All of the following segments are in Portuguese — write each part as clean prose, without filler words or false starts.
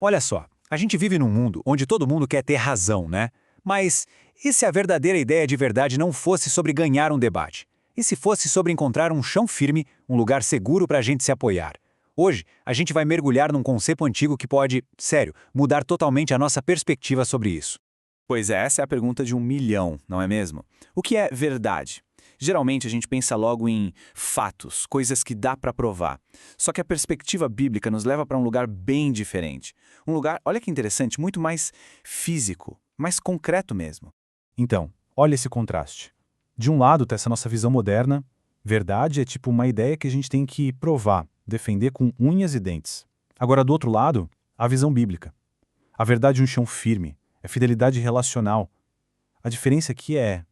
Olha só, a gente vive num mundo onde todo mundo quer ter razão, né? Mas e se a verdadeira ideia de verdade não fosse sobre ganhar um debate? E se fosse sobre encontrar um chão firme, um lugar seguro para a gente se apoiar? Hoje, a gente vai mergulhar num conceito antigo que pode, sério, mudar totalmente a nossa perspectiva sobre isso. Pois é, essa é a pergunta de 1 milhão, não é mesmo? O que é verdade? Geralmente a gente pensa logo em fatos, coisas que dá para provar. Só que a perspectiva bíblica nos leva para um lugar bem diferente. Um lugar, olha que interessante, muito mais físico, mais concreto mesmo. Então, olha esse contraste. De um lado, tá essa nossa visão moderna. Verdade é tipo uma ideia que a gente tem que provar, defender com unhas e dentes. Agora, do outro lado, a visão bíblica. A verdade é um chão firme, é fidelidade relacional. A diferença aqui é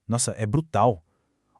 brutal.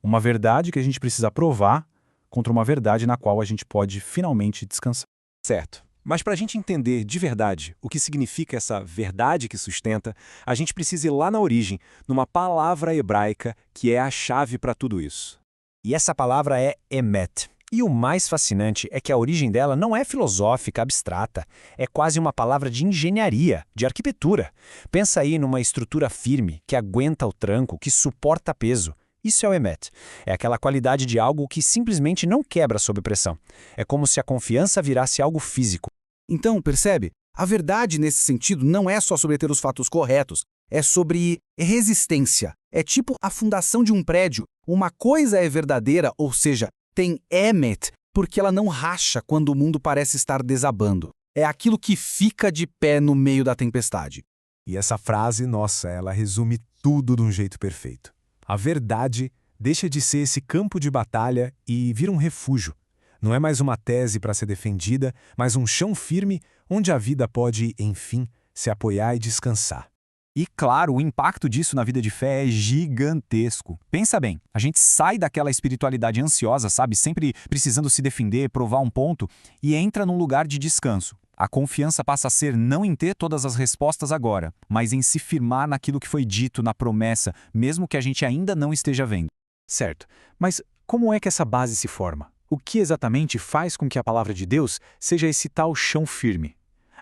Uma verdade que a gente precisa provar contra uma verdade na qual a gente pode finalmente descansar. Certo. Mas para a gente entender de verdade o que significa essa verdade que sustenta, a gente precisa ir lá na origem, numa palavra hebraica que é a chave para tudo isso. E essa palavra é emet. E o mais fascinante é que a origem dela não é filosófica, abstrata. É quase uma palavra de engenharia, de arquitetura. Pensa aí numa estrutura firme, que aguenta o tranco, que suporta peso. Isso é o emet. É aquela qualidade de algo que simplesmente não quebra sob pressão. É como se a confiança virasse algo físico. Então, percebe? A verdade, nesse sentido, não é só sobre ter os fatos corretos. É sobre resistência. É tipo a fundação de um prédio. Uma coisa é verdadeira, ou seja, tem emet, porque ela não racha quando o mundo parece estar desabando. É aquilo que fica de pé no meio da tempestade. E essa frase, nossa, ela resume tudo de um jeito perfeito. A verdade deixa de ser esse campo de batalha e vira um refúgio. Não é mais uma tese para ser defendida, mas um chão firme onde a vida pode, enfim, se apoiar e descansar. E claro, o impacto disso na vida de fé é gigantesco. Pensa bem, a gente sai daquela espiritualidade ansiosa, sabe? Sempre precisando se defender, provar um ponto, e entra num lugar de descanso. A confiança passa a ser não em ter todas as respostas agora, mas em se firmar naquilo que foi dito, na promessa, mesmo que a gente ainda não esteja vendo. Certo, mas como é que essa base se forma? O que exatamente faz com que a palavra de Deus seja esse tal chão firme?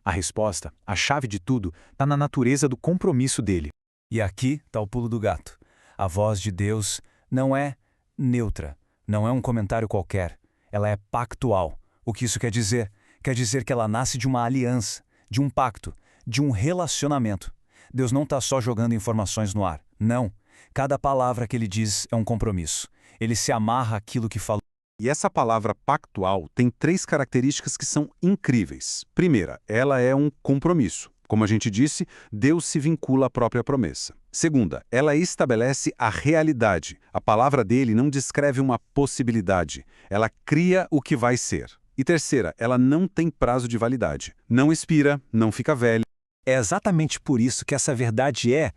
A resposta, a chave de tudo, está na natureza do compromisso dele. E aqui está o pulo do gato. A voz de Deus não é neutra, não é um comentário qualquer. Ela é pactual. O que isso quer dizer? Quer dizer que ela nasce de uma aliança, de um pacto, de um relacionamento. Deus não está só jogando informações no ar. Não. Cada palavra que ele diz é um compromisso. Ele se amarra àquilo que falou. E essa palavra pactual tem 3 características que são incríveis. Primeira, ela é um compromisso. Como a gente disse, Deus se vincula à própria promessa. Segunda, ela estabelece a realidade. A palavra dele não descreve uma possibilidade. Ela cria o que vai ser. E terceira, ela não tem prazo de validade. Não expira, não fica velha. É exatamente por isso que essa verdade é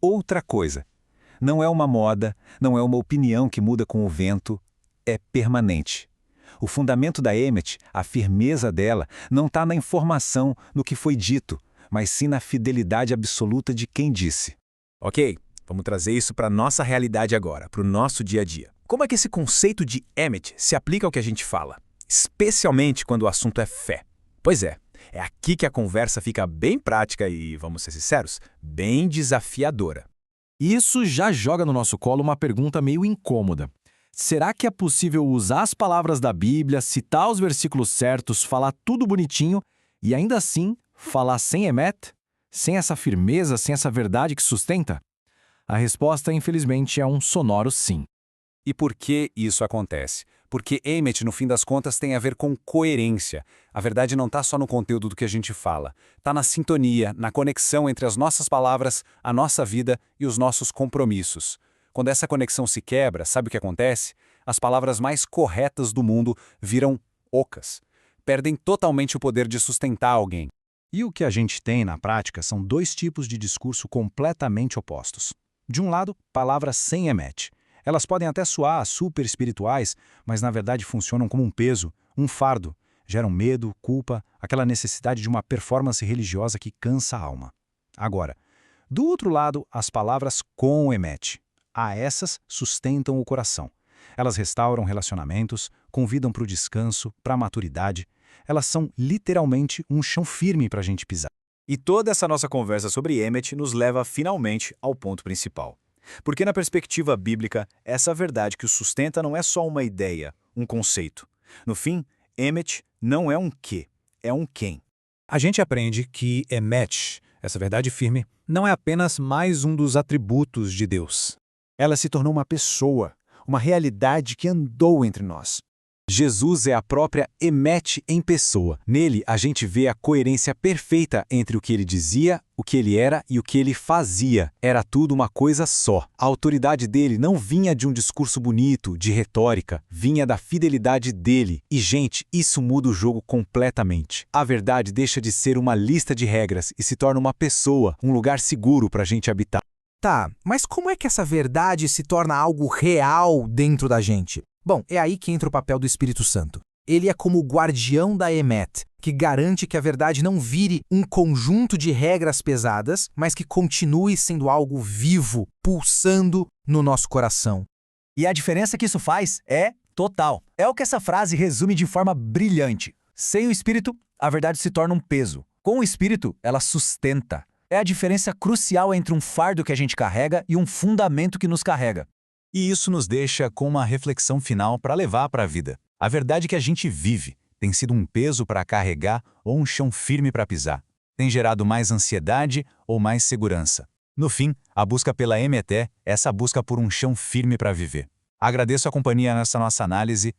outra coisa. Não é uma moda, não é uma opinião que muda com o vento, é permanente. O fundamento da emet, a firmeza dela, não está na informação, no que foi dito, mas sim na fidelidade absoluta de quem disse. Ok, vamos trazer isso para a nossa realidade agora, para o nosso dia a dia. Como é que esse conceito de emet se aplica ao que a gente fala? Especialmente quando o assunto é fé. Pois é aqui que a conversa fica bem prática e, vamos ser sinceros, bem desafiadora. Isso já joga no nosso colo uma pergunta meio incômoda. Será que é possível usar as palavras da Bíblia, citar os versículos certos, falar tudo bonitinho e ainda assim falar sem emet? Sem essa firmeza, sem essa verdade que sustenta? A resposta, infelizmente, é um sonoro sim. E por que isso acontece? Porque emet, no fim das contas, tem a ver com coerência. A verdade não está só no conteúdo do que a gente fala. Está na sintonia, na conexão entre as nossas palavras, a nossa vida e os nossos compromissos. Quando essa conexão se quebra, sabe o que acontece? As palavras mais corretas do mundo viram ocas. Perdem totalmente o poder de sustentar alguém. E o que a gente tem na prática são 2 tipos de discurso completamente opostos. De um lado, palavras sem emet. Elas podem até soar super espirituais, mas na verdade funcionam como um peso, um fardo. Geram medo, culpa, aquela necessidade de uma performance religiosa que cansa a alma. Agora, do outro lado, as palavras com emet. Essas sustentam o coração. Elas restauram relacionamentos, convidam para o descanso, para a maturidade. Elas são literalmente um chão firme para a gente pisar. E toda essa nossa conversa sobre Emet nos leva finalmente ao ponto principal. Porque na perspectiva bíblica, essa verdade que o sustenta não é só uma ideia, um conceito. No fim, Emet não é um quê, é um quem. A gente aprende que Emet, essa verdade firme, não é apenas mais um dos atributos de Deus. Ela se tornou uma pessoa, uma realidade que andou entre nós. Jesus é a própria Emet em pessoa. Nele, a gente vê a coerência perfeita entre o que ele dizia, o que ele era e o que ele fazia. Era tudo uma coisa só. A autoridade dele não vinha de um discurso bonito, de retórica, vinha da fidelidade dele. E, gente, isso muda o jogo completamente. A verdade deixa de ser uma lista de regras e se torna uma pessoa, um lugar seguro para a gente habitar. Tá, mas como é que essa verdade se torna algo real dentro da gente? Bom, é aí que entra o papel do Espírito Santo. Ele é como o guardião da Emet, que garante que a verdade não vire um conjunto de regras pesadas, mas que continue sendo algo vivo, pulsando no nosso coração. E a diferença que isso faz é total. É o que essa frase resume de forma brilhante. Sem o Espírito, a verdade se torna um peso. Com o Espírito, ela sustenta. É a diferença crucial entre um fardo que a gente carrega e um fundamento que nos carrega. E isso nos deixa com uma reflexão final para levar para a vida. A verdade que a gente vive tem sido um peso para carregar ou um chão firme para pisar. Tem gerado mais ansiedade ou mais segurança. No fim, a busca pela Emet é essa busca por um chão firme para viver. Agradeço a companhia nessa nossa análise.